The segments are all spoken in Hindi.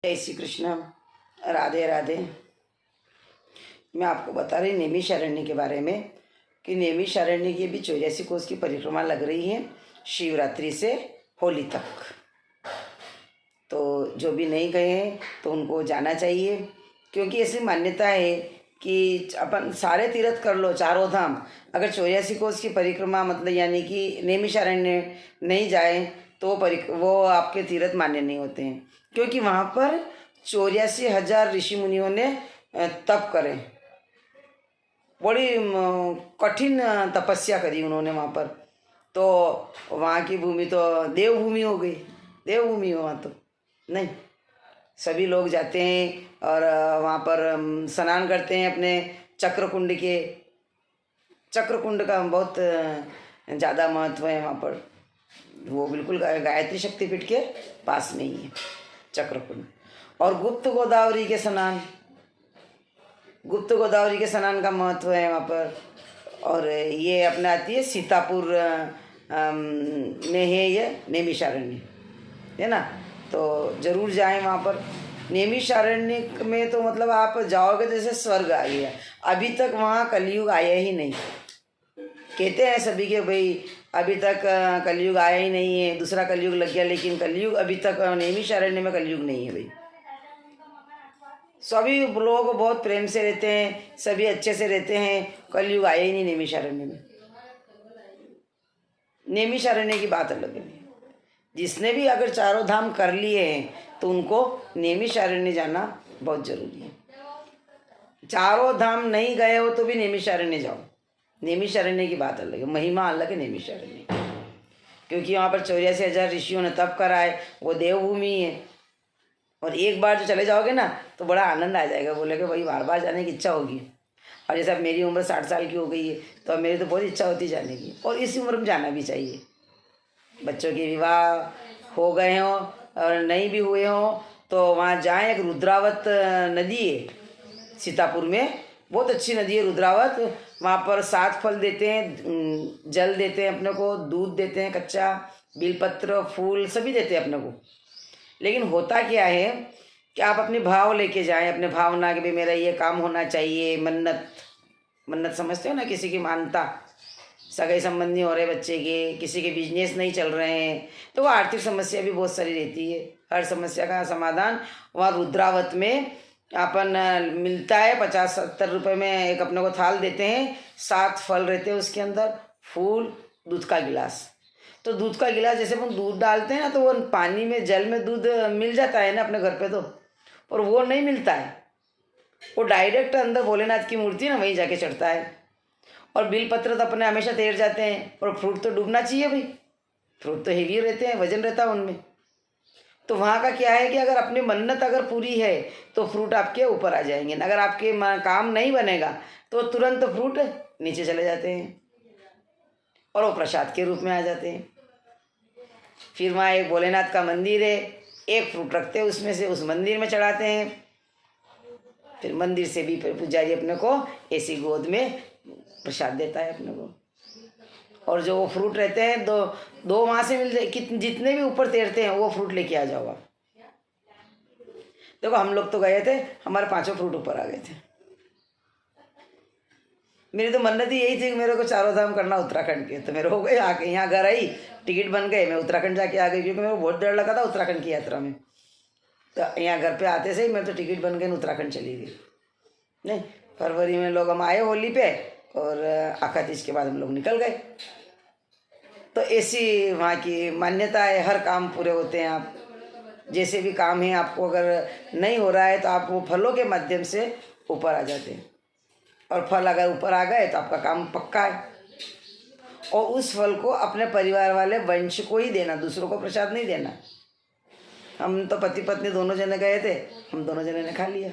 जय श्री कृष्ण। राधे राधे। मैं आपको बता रही नैमिषारण्य के बारे में कि नैमिषारण्य की भी 84 कोस की परिक्रमा लग रही है शिवरात्रि से होली तक। तो जो भी नहीं गए हैं तो उनको जाना चाहिए, क्योंकि ऐसी मान्यता है कि अपन सारे तीर्थ कर लो, चारों धाम, अगर 84 कोस की परिक्रमा मतलब यानी कि नैमिषारण्य नहीं जाए तो वो आपके तीर्थ मान्य नहीं होते हैं, क्योंकि वहाँ पर 84,000 ऋषि मुनियों ने तप करे, बड़ी कठिन तपस्या करी उन्होंने वहाँ पर। तो वहाँ की भूमि तो देवभूमि हो गई, देवभूमि हो वहाँ तो नहीं। सभी लोग जाते हैं और वहाँ पर स्नान करते हैं अपने चक्रकुंड का बहुत ज़्यादा महत्व है वहाँ पर। वो बिल्कुल गायत्री शक्तिपीठ के पास में ही है चक्रकुंड। और गुप्त गोदावरी के स्नान का महत्व है वहाँ पर। और ये अपने आती है सीतापुर में है ये नैमिषारण्य, है ना। तो जरूर जाएं वहाँ पर। नैमिषारण्य में तो मतलब आप जाओगे जैसे स्वर्ग आ गया। अभी तक वहाँ कलयुग आया ही नहीं। कहते हैं सभी के भाई अभी तक कलयुग आया ही नहीं है, दूसरा कलयुग लग गया, लेकिन कलयुग अभी तक नैमिषारण्य में कलयुग नहीं है भाई। सभी लोग बहुत प्रेम से रहते हैं, सभी अच्छे से रहते हैं, कलयुग आया ही नहीं नैमिषारण्य में। नैमिषारण्य की बात अलग है। जिसने भी अगर चारों धाम कर लिए हैं तो उनको नैमिषारण्य जाना बहुत जरूरी है। चारों धाम नहीं गए हो तो भी नैमिषारण्य जाओ। नैमिषारण्य की बात अलग है, महिमा अलग है नैमिषारण्य, क्योंकि वहाँ पर 84,000 ऋषियों ने तप करा है, वो देवभूमि है। और एक बार जो चले जाओगे ना तो बड़ा आनंद आ जाएगा, बोले कि भाई बार बार जाने की इच्छा होगी। और जैसे अब मेरी उम्र 60 साल की हो गई है तो अब मेरी तो बहुत इच्छा होती जाने की, और इसी उम्र में जाना भी चाहिए। बच्चों के विवाह हो गए हों और नहीं भी हुए हों तो वहाँ जाएं। एक रुद्रावत नदी है सीतापुर में, बहुत अच्छी नदी है रुद्रावत। वहाँ पर 7 फल देते हैं, जल देते हैं अपने को, दूध देते हैं कच्चा, बेलपत्र, फूल सभी देते हैं अपने को। लेकिन होता क्या है कि आप अपनी भाव लेके जाएं, अपने भावना कि भाई मेरा ये काम होना चाहिए, मन्नत समझते हो ना, किसी की मानता, सगाई संबंधी हो रहे बच्चे के, किसी के बिजनेस नहीं चल रहे हैं, तो वो आर्थिक समस्या भी बहुत सारी रहती है। हर समस्या का समाधान वहाँ रुद्रावत में अपन मिलता है। 50-70 रुपये में एक अपने को थाल देते हैं, 7 फल रहते हैं उसके अंदर, फूल, दूध का गिलास। तो दूध का गिलास जैसे हम दूध डालते हैं ना तो वो पानी में, जल में दूध मिल जाता है ना अपने घर पे तो, और वो नहीं मिलता है, वो डायरेक्ट अंदर भोलेनाथ की मूर्ति ना वहीं जाके चढ़ता है। और बेलपत्र तो अपने हमेशा तैर जाते हैं, और फ्रूट तो डूबना चाहिए भाई, फ्रूट तो हेवी रहते हैं, वजन रहता है उनमें। तो वहाँ का क्या है कि अगर अपनी मन्नत अगर पूरी है तो फ्रूट आपके ऊपर आ जाएंगे, अगर आपके काम नहीं बनेगा तो तुरंत फ्रूट नीचे चले जाते हैं और वो प्रसाद के रूप में आ जाते हैं। फिर वहाँ एक भोलेनाथ का मंदिर है, एक फ्रूट रखते हैं उसमें से, उस मंदिर में चढ़ाते हैं। फिर मंदिर से भी फिर पुजारी अपने को ऐसी गोद में प्रसाद देता है अपने को। और जो वो फ्रूट रहते हैं दो वहाँ से मिलते, जितने भी ऊपर तैरते हैं वो फ्रूट लेके आ जाओ आप। देखो हम लोग तो गए थे, हमारे 5 फ्रूट ऊपर आ गए थे। मेरी तो मन्नत ही यही थी कि मेरे को चारों धाम करना उत्तराखंड के, तो मेरे हो गए। आके यहाँ घर आई, टिकट बन गए, मैं उत्तराखंड जाके आ गई, क्योंकि मेरे को बहुत डर लगा था उत्तराखंड की यात्रा में। तो यहाँ घर पे आते से ही मैं तो टिकट बन गई, उत्तराखंड चली गई। नहीं, फरवरी में लोग हम आए होली पे, और आखातीज के बाद हम लोग निकल गए। तो ऐसी वहाँ की मान्यता है, हर काम पूरे होते हैं। आप जैसे भी काम है, आपको अगर नहीं हो रहा है तो आप वो फलों के माध्यम से ऊपर आ जाते हैं, और फल अगर ऊपर आ गए तो आपका काम पक्का है। और उस फल को अपने परिवार वाले वंश को ही देना, दूसरों को प्रसाद नहीं देना। हम तो पति पत्नी दोनों जने गए थे, हम दोनों जने ने खा लिया।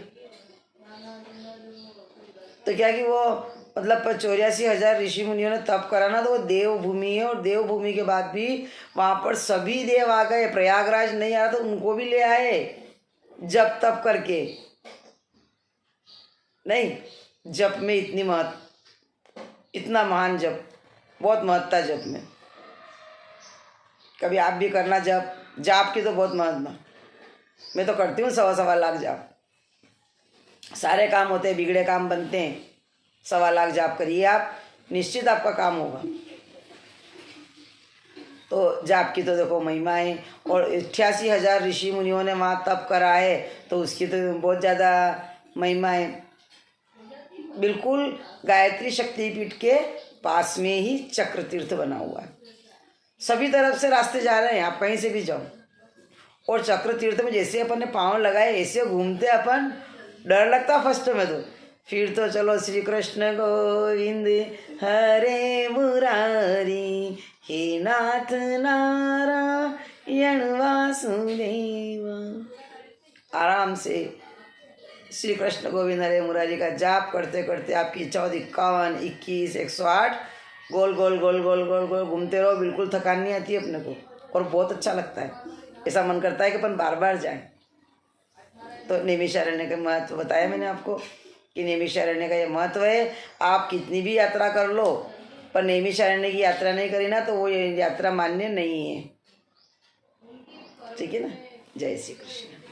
तो क्या कि वो मतलब 84,000 ऋषि मुनियों ने तप करा ना, तो वो देवभूमि है। और देवभूमि के बाद भी वहाँ पर सभी देव आ गए। प्रयागराज नहीं आया तो उनको भी ले आए जप तप करके। नहीं, जप में इतना महान जप, बहुत महत्ता जप में। कभी आप भी करना जप, जाप की तो बहुत महत्ता। मैं तो करती हूँ 1.25 लाख जाप। सारे काम होते हैं, बिगड़े काम बनते हैं। 1.25 लाख जाप करिए आप, निश्चित आपका काम होगा। तो जाप की तो देखो महिमा है, और 88,000 ऋषि मुनियों ने वहाँ तप करा है, तो उसकी तो बहुत ज़्यादा महिमा है। बिल्कुल गायत्री शक्तिपीठ के पास में ही चक्र तीर्थ बना हुआ है। सभी तरफ से रास्ते जा रहे हैं, आप कहीं से भी जाओ। और चक्र तीर्थ में जैसे अपन ने पाँव लगाए, ऐसे घूमते अपन, डर लगता फर्स्ट में तो, फिर तो चलो श्री कृष्ण गोविंद हरे मुरारी, हे नाथ नारायण वासुदेव। आराम से श्री कृष्ण गोविंद हरे मुरारी का जाप करते करते आपकी 14, 51, 21, 108 गोल गोल गोल गोल गोल गोल घूमते रहो। बिल्कुल थकान नहीं आती अपने को, और बहुत अच्छा लगता है। ऐसा मन करता है कि अपन बार बार जाएं। तो नैमिषारण्य का महत्व बताया मैंने आपको कि नैमिषारण्य का ये महत्व है। आप कितनी भी यात्रा कर लो, पर नैमिषारण्य की यात्रा नहीं करी ना, तो वो यात्रा मान्य नहीं है। ठीक है ना। जय श्री कृष्ण।